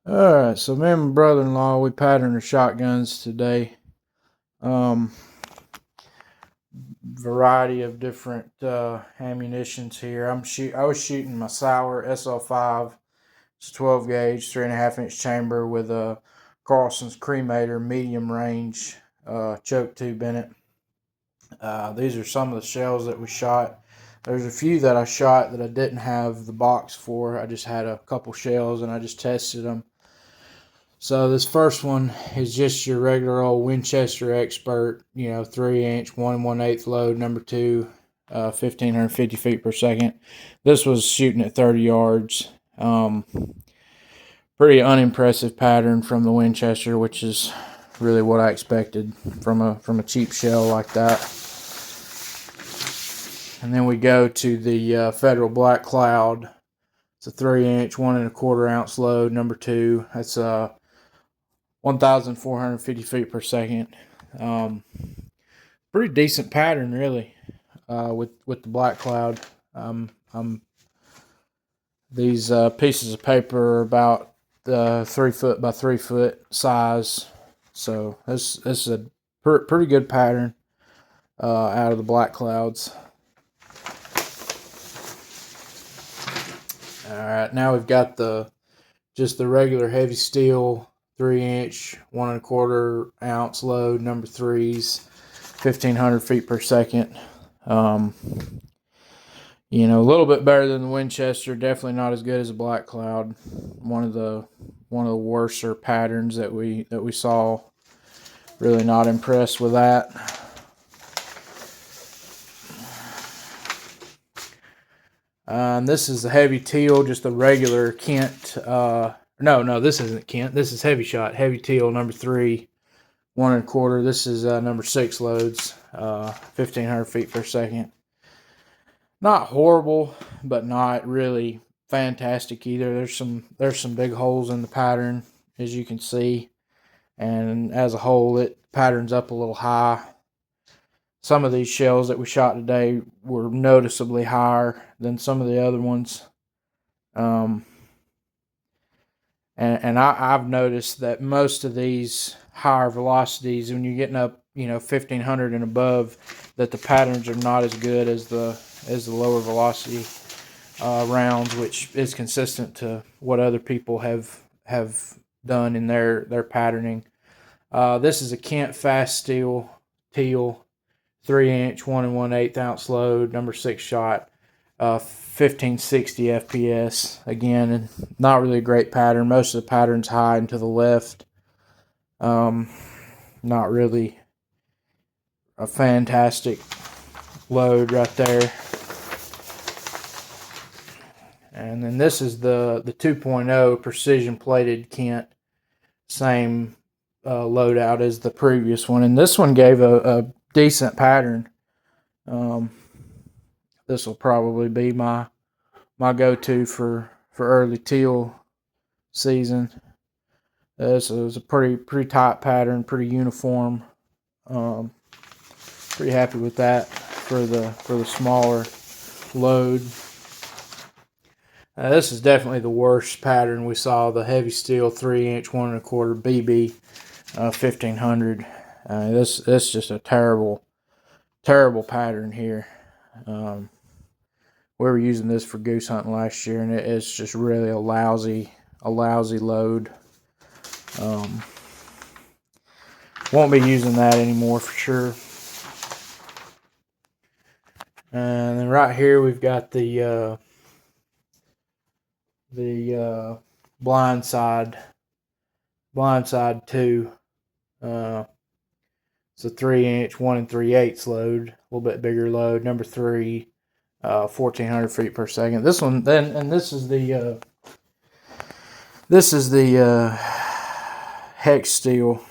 Alright, so me and my brother-in-law, we patterned the shotguns today. Um, Variety of different ammunitions here. I was shooting my Sauer SL5. It's a 12 gauge, 3.5 inch chamber with a Carlson's cremator medium range choke tube in it. These are some of the shells that we shot. There's a few that I shot that I didn't have the box for. I just had a couple shells and I just tested them. So this first one is just your regular old Winchester Expert, 3 inch, 1 1/8 load, number two, 1,550 feet per second. This was shooting at 30 yards. Pretty unimpressive pattern from the Winchester, which is really what I expected from a cheap shell like that. And then we go to the Federal Black Cloud. It's a 3 inch, 1 1/4 ounce load, number two. That's 1,450 feet per second. Pretty decent pattern, really, with the Black Cloud. These pieces of paper are about 3 foot by 3 foot size, so this is a pretty good pattern out of the Black Clouds. All right, now we've got just the regular heavy steel 3 inch, 1 1/4 ounce load, number threes, 1,500 feet per second. A little bit better than the Winchester. Definitely not as good as a Black Cloud. One of the worser patterns that we saw. Really not impressed with that. This is the heavy teal, just a regular Kent. No, this isn't Kent. This is heavy shot, heavy teal, number three, 1 1/4. This is number six loads, 1,500 feet per second. Not horrible, but not really fantastic either. There's some big holes in the pattern, as you can see, and as a whole, it patterns up a little high. Some of these shells that we shot today were noticeably higher than some of the other ones. I've noticed that most of these higher velocities, when you're getting up, 1,500 and above, that the patterns are not as good as the lower velocity rounds, which is consistent to what other people have done in their patterning. This is a Kent Fast Steel Teal 3 inch, 1 1/8 ounce load, number six shot, 1560 FPS. Again, not really a great pattern. Most of the pattern's high and to the left. Not really a fantastic load right there. And then this is the 2.0 precision plated Kent. Same loadout as the previous one. And this one gave a decent pattern. This will probably be my go-to for early teal season. This is a pretty tight pattern, pretty uniform. Pretty happy with that for the smaller load. This is definitely the worst pattern we saw. The heavy steel 3 inch, 1 1/4 BB, 1,500. This is just a terrible pattern here. We were using this for goose hunting last year, and it's just really a lousy load. Won't be using that anymore for sure. And then right here we've got the Blindside 2. It's a 3 inch, 1 3/8 load, a little bit bigger load, number three, 1,400 feet per second. This one then, and this is the hex steel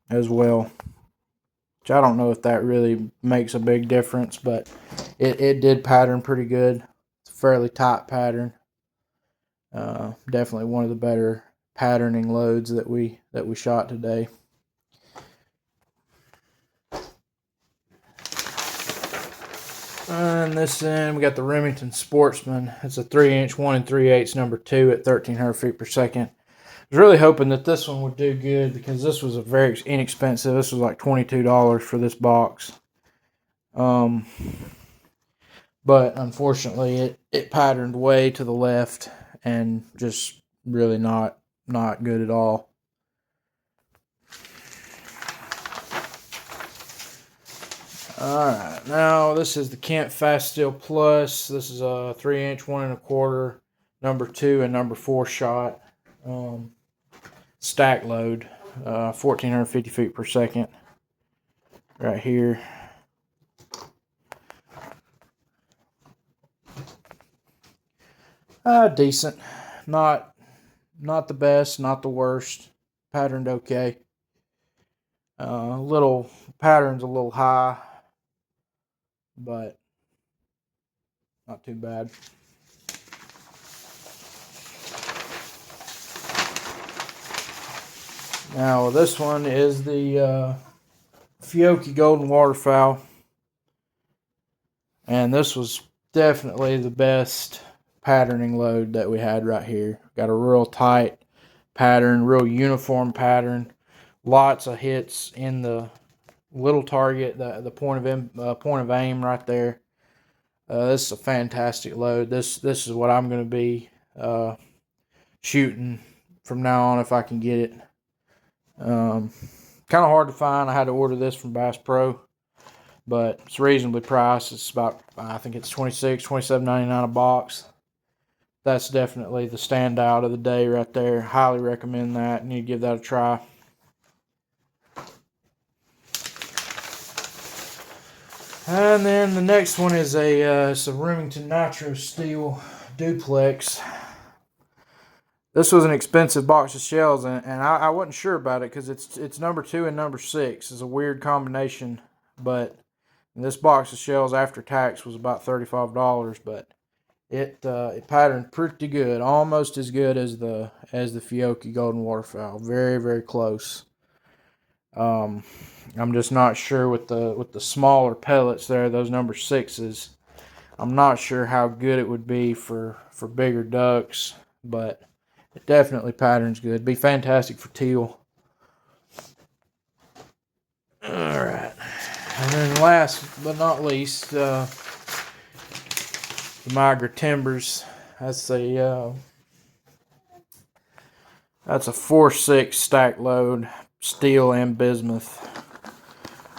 as well, which I don't know if that really makes a big difference, but it did pattern pretty good. It's a fairly tight pattern. Definitely one of the better patterning loads that we shot today. And this end, we got the Remington Sportsman. It's a 3 inch, 1 3/8 number two at 1,300 feet per second. was really hoping that this one would do good because this was a very inexpensive. This was like $22 for this box. But unfortunately it patterned way to the left and just really not good at all. Alright, now this is the Kent Fast Steel Plus. This is a 3-inch 1 1/4 number 2 and number 4 shot. Stack load, 1450 feet per second right here. Decent, not the best, not the worst. Patterned okay. Little pattern's a little high, but not too bad. Now this one is the Fiocchi Golden Waterfowl, and this was definitely the best patterning load that we had right here. Got a real tight pattern, real uniform pattern. Lots of hits in the little target, the point of aim right there. This is a fantastic load. This is what I'm going to be shooting from now on if I can get it. Kind of hard to find. I had to order this from Bass Pro, but it's reasonably priced. It's about, I think it's $27.99 a box. That's definitely the standout of the day right there. Highly recommend that. You need to give that a try. And then the next one is it's a Remington Nitro Steel Duplex. This was an expensive box of shells, and I wasn't sure about it because it's number 2 and number 6. It's a weird combination, but this box of shells after tax was about $35, but it patterned pretty good, almost as good as the Fiocchi Golden Waterfowl. Very, very close. I'm just not sure with the smaller pellets there, those number 6s. I'm not sure how good it would be for bigger ducks, but it definitely patterns good. It'd be fantastic for teal. Alright. And then last but not least, the Migra Timbers. That's a 4.6 stack load, steel and bismuth.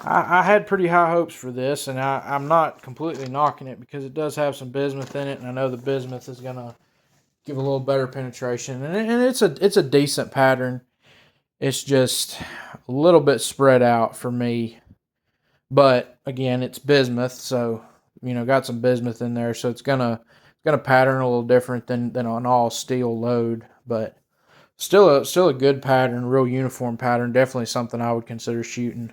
I had pretty high hopes for this, and I'm not completely knocking it because it does have some bismuth in it, and I know the bismuth is gonna give a little better penetration, and it's a decent pattern. It's just a little bit spread out for me, but again, it's bismuth, so got some bismuth in there, so it's gonna pattern a little different than an all steel load, but still a good pattern, real uniform pattern. Definitely something I would consider shooting.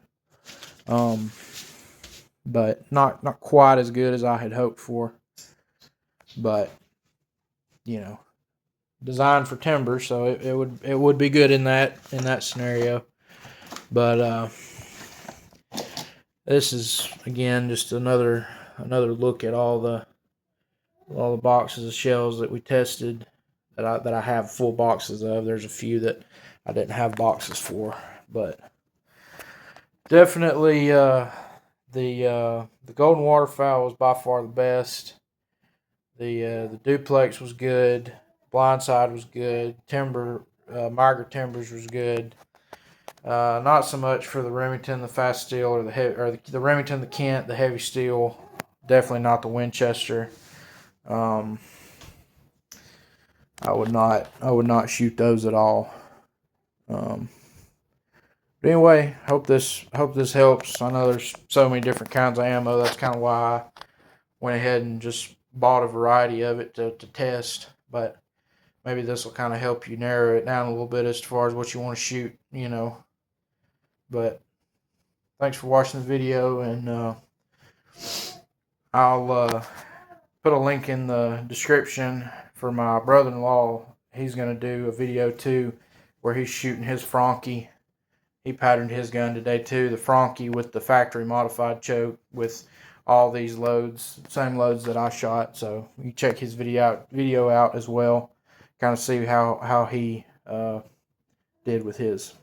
But not quite as good as I had hoped for. But designed for timber, so it would be good in that scenario. But this is again just another look at all the boxes of shells that we tested that I have full boxes of. There's a few that I didn't have boxes for, but definitely the Golden Waterfowl was by far the best. The Duplex was good. Blindside was good. Migra Timbers was good. Not so much for the Remington, the Fast Steel, or the Remington, the Kent, the Heavy Steel. Definitely not the Winchester. I would not shoot those at all. But anyway, hope this helps. I know there's so many different kinds of ammo. That's kind of why I went ahead and just bought a variety of it to test. But maybe this will kind of help you narrow it down a little bit as far as what you want to shoot, But thanks for watching the video, and I'll put a link in the description for my brother-in-law. He's going to do a video too where he's shooting his Franke. He patterned his gun today too, the Franke with the factory modified choke with all these loads, same loads that I shot. So you check his video out as well, kind of see how he did with his.